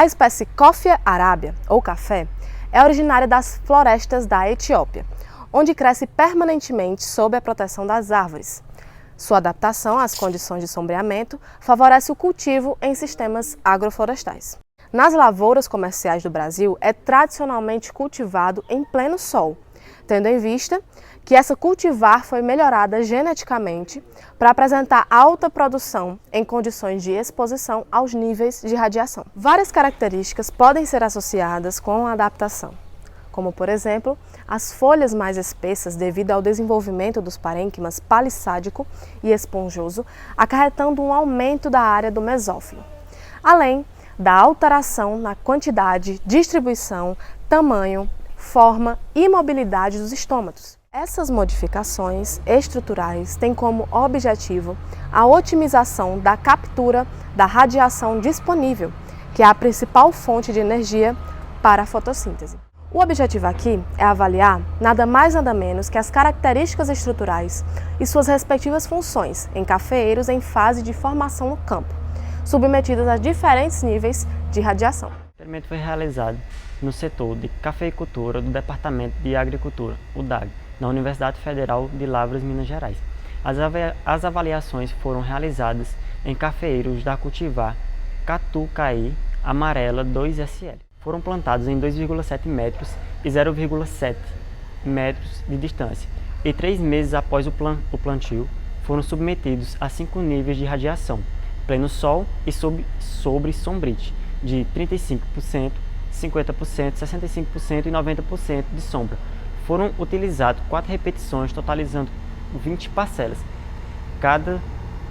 A espécie Coffea arabia, ou café, é originária das florestas da Etiópia, onde cresce permanentemente sob a proteção das árvores. Sua adaptação às condições de sombreamento favorece o cultivo em sistemas agroflorestais. Nas lavouras comerciais do Brasil, é tradicionalmente cultivado em pleno sol, tendo em vista que essa cultivar foi melhorada geneticamente para apresentar alta produção em condições de exposição aos níveis de radiação. Várias características podem ser associadas com a adaptação, como, por exemplo, as folhas mais espessas devido ao desenvolvimento dos parênquimas palissádico e esponjoso, acarretando um aumento da área do mesófilo, além da alteração na quantidade, distribuição, tamanho, forma e mobilidade dos estômatos. Essas modificações estruturais têm como objetivo a otimização da captura da radiação disponível, que é a principal fonte de energia para a fotossíntese. O objetivo aqui é avaliar nada mais nada menos que as características estruturais e suas respectivas funções em cafeeiros em fase de formação no campo, submetidas a diferentes níveis de radiação. O experimento foi realizado no setor de cafeicultura do Departamento de Agricultura, o DAG, na Universidade Federal de Lavras, Minas Gerais. As avaliações foram realizadas em cafeeiros da cultivar Catucaí Amarela 2SL. Foram plantados em 2,7 metros e 0,7 metros de distância, e 3 meses após o plantio foram submetidos a 5 níveis de radiação, pleno sol e sobre sombrite, de 35%, 50%, 65% e 90% de sombra. Foram utilizadas 4 repetições, totalizando 20 parcelas, cada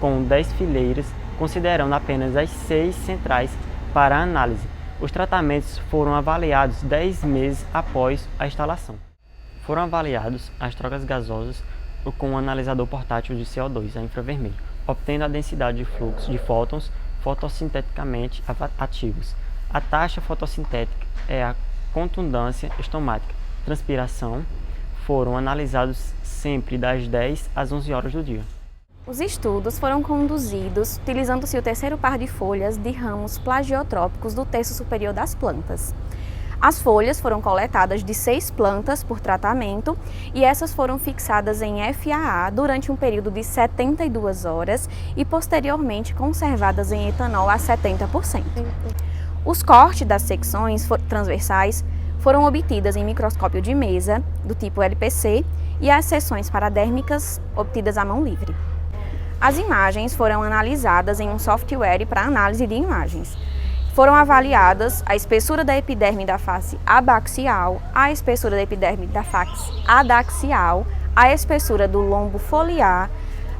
com 10 fileiras, considerando apenas as 6 centrais para análise. Os tratamentos foram avaliados 10 meses após a instalação. Foram avaliados as trocas gasosas com um analisador portátil de CO2 a infravermelho, obtendo a densidade de fluxo de fótons fotossinteticamente ativos. A taxa fotossintética é a contundância estomática. Transpiração foram analisados sempre das 10 às 11 horas do dia. Os estudos foram conduzidos utilizando-se o terceiro par de folhas de ramos plagiotrópicos do terço superior das plantas. As folhas foram coletadas de 6 plantas por tratamento e essas foram fixadas em FAA durante um período de 72 horas e posteriormente conservadas em etanol a 70%. Os cortes das secções transversais foram obtidas em microscópio de mesa, do tipo LPC, e as seções paradérmicas obtidas à mão livre. As imagens foram analisadas em um software para análise de imagens. Foram avaliadas a espessura da epiderme da face abaxial, a espessura da epiderme da face adaxial, a espessura do lombo foliar,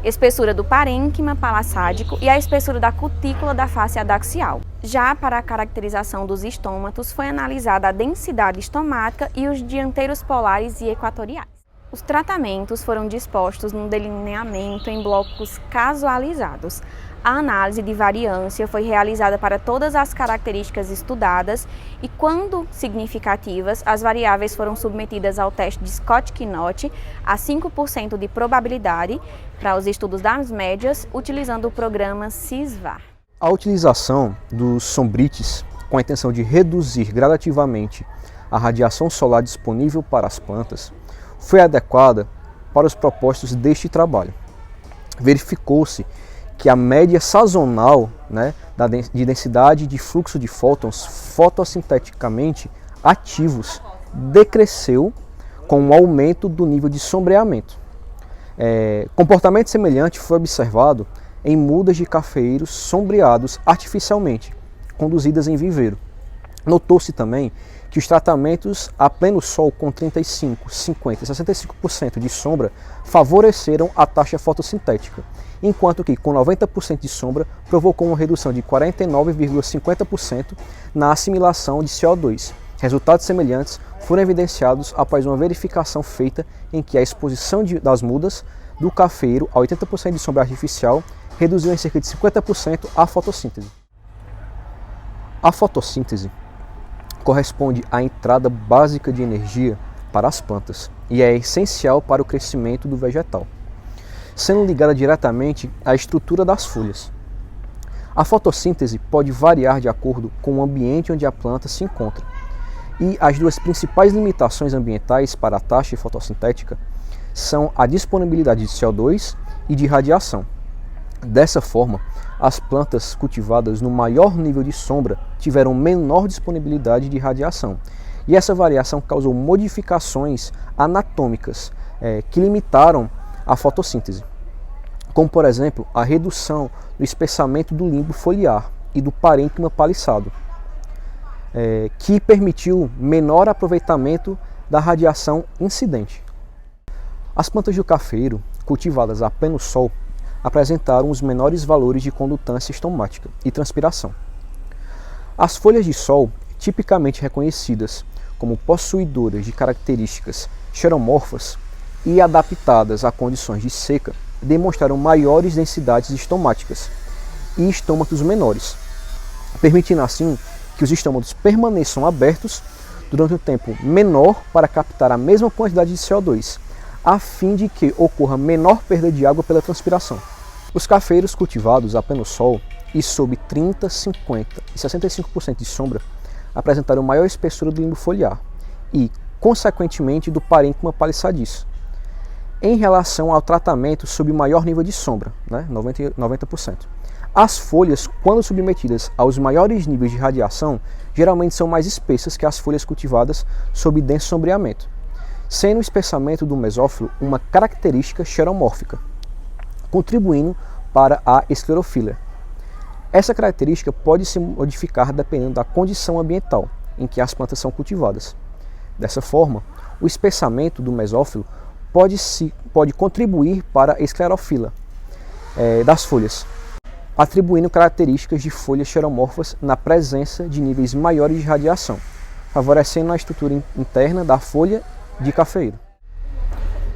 espessura do parênquima palassádico e a espessura da cutícula da face adaxial. Já para a caracterização dos estômatos, foi analisada a densidade estomática e os dianteiros polares e equatoriais. Os tratamentos foram dispostos num delineamento em blocos casualizados. A análise de variância foi realizada para todas as características estudadas e, quando significativas, as variáveis foram submetidas ao teste de Scott-Knott a 5% de probabilidade para os estudos das médias, utilizando o programa CISVAR. A utilização dos sombrites com a intenção de reduzir gradativamente a radiação solar disponível para as plantas foi adequada para os propósitos deste trabalho. Verificou-se que a média sazonal de densidade de fluxo de fótons fotossinteticamente ativos decresceu com o aumento do nível de sombreamento. Comportamento semelhante foi observado em mudas de cafeeiros sombreados artificialmente, conduzidas em viveiro. Notou-se também que os tratamentos a pleno sol com 35%, 50% e 65% de sombra favoreceram a taxa fotossintética, enquanto que com 90% de sombra provocou uma redução de 49,50% na assimilação de CO2. Resultados semelhantes foram evidenciados após uma verificação feita em que a exposição das mudas do cafeiro a 80% de sombra artificial reduziu em cerca de 50% a fotossíntese. A fotossíntese corresponde à entrada básica de energia para as plantas e é essencial para o crescimento do vegetal, sendo ligada diretamente à estrutura das folhas. A fotossíntese pode variar de acordo com o ambiente onde a planta se encontra. E as duas principais limitações ambientais para a taxa fotossintética são a disponibilidade de CO2 e de radiação. Dessa forma, as plantas cultivadas no maior nível de sombra tiveram menor disponibilidade de radiação. E essa variação causou modificações anatômicas que limitaram a fotossíntese, como por exemplo a redução do espessamento do limbo foliar e do parênquima palissádio, que permitiu menor aproveitamento da radiação incidente. As plantas do cafeiro, cultivadas a pleno sol, apresentaram os menores valores de condutância estomática e transpiração. As folhas de sol, tipicamente reconhecidas como possuidoras de características xeromorfas e adaptadas a condições de seca, demonstraram maiores densidades estomáticas e estômatos menores, permitindo assim que os estômatos permaneçam abertos durante um tempo menor para captar a mesma quantidade de CO2, a fim de que ocorra menor perda de água pela transpiração. Os cafeiros cultivados a pleno sol e sob 30, 50 e 65% de sombra apresentaram maior espessura do limbo foliar e, consequentemente, do parênquima palissadiço, em relação ao tratamento sob maior nível de sombra, 90%. As folhas, quando submetidas aos maiores níveis de radiação, geralmente são mais espessas que as folhas cultivadas sob denso sombreamento, sendo o espessamento do mesófilo uma característica xeromórfica, contribuindo para a esclerofila. Essa característica pode se modificar dependendo da condição ambiental em que as plantas são cultivadas. Dessa forma, o espessamento do mesófilo pode contribuir para a esclerofila das folhas, atribuindo características de folhas xeromorfas na presença de níveis maiores de radiação, favorecendo a estrutura interna da folha de cafeiro.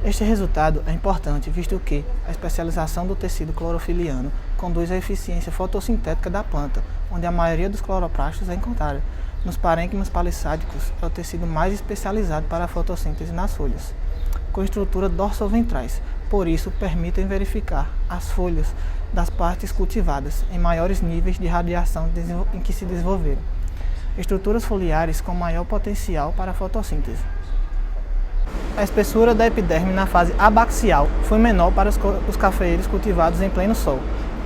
Este resultado é importante, visto que a especialização do tecido clorofiliano conduz à eficiência fotossintética da planta, onde a maioria dos cloroplastos é encontrada. Nos parênquimas palissádicos é o tecido mais especializado para a fotossíntese nas folhas, com estrutura dorsoventrais, por isso permitem verificar as folhas das partes cultivadas em maiores níveis de radiação em que se desenvolveram. Estruturas foliares com maior potencial para a fotossíntese. A espessura da epiderme na fase abaxial foi menor para os cafeeiros cultivados em pleno sol,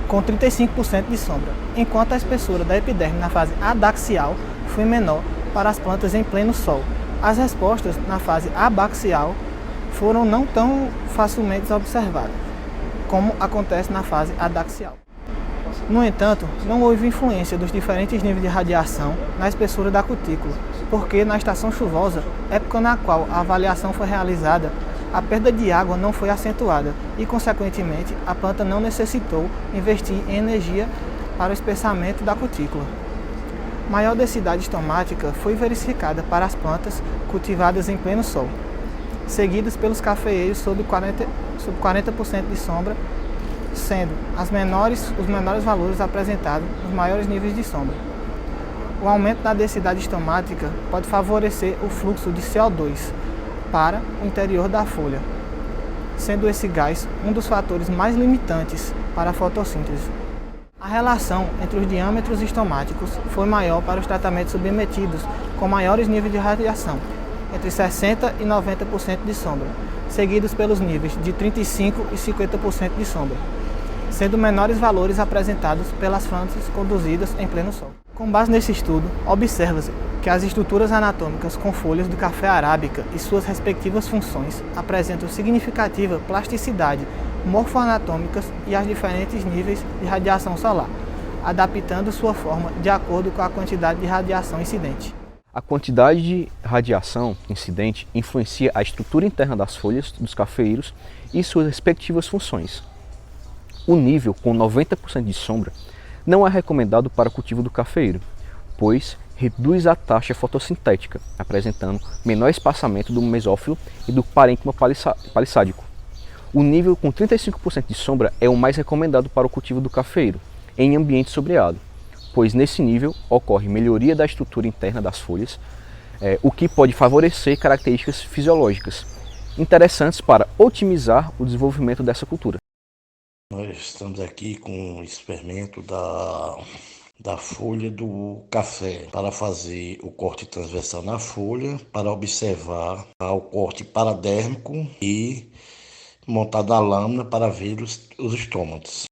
com 35% de sombra, enquanto a espessura da epiderme na fase adaxial foi menor para as plantas em pleno sol. As respostas na fase abaxial foram não tão facilmente observadas, como acontece na fase adaxial. No entanto, não houve influência dos diferentes níveis de radiação na espessura da cutícula, porque na estação chuvosa, época na qual a avaliação foi realizada, a perda de água não foi acentuada e, consequentemente, a planta não necessitou investir em energia para o espessamento da cutícula. Maior densidade estomática foi verificada para as plantas cultivadas em pleno sol, seguidas pelos cafeeiros sob 40% de sombra, sendo os menores valores apresentados nos maiores níveis de sombra. O aumento da densidade estomática pode favorecer o fluxo de CO2 para o interior da folha, sendo esse gás um dos fatores mais limitantes para a fotossíntese. A relação entre os diâmetros estomáticos foi maior para os tratamentos submetidos com maiores níveis de radiação, entre 60% e 90% de sombra, seguidos pelos níveis de 35% e 50% de sombra, sendo menores valores apresentados pelas plantas conduzidas em pleno sol. Com base nesse estudo, observa-se que as estruturas anatômicas com folhas do café arábica e suas respectivas funções apresentam significativa plasticidade morfoanatômicas e as diferentes níveis de radiação solar, adaptando sua forma de acordo com a quantidade de radiação incidente. A quantidade de radiação incidente influencia a estrutura interna das folhas dos cafeeiros e suas respectivas funções. O nível com 90% de sombra não é recomendado para o cultivo do cafeeiro, pois reduz a taxa fotossintética, apresentando menor espaçamento do mesófilo e do parênquima palissádico. O nível com 35% de sombra é o mais recomendado para o cultivo do cafeeiro, em ambiente sombreado, pois nesse nível ocorre melhoria da estrutura interna das folhas, o que pode favorecer características fisiológicas interessantes para otimizar o desenvolvimento dessa cultura. Nós estamos aqui com o experimento da folha do café para fazer o corte transversal na folha, para observar o corte paradérmico e montar a lâmina para ver os estômatos.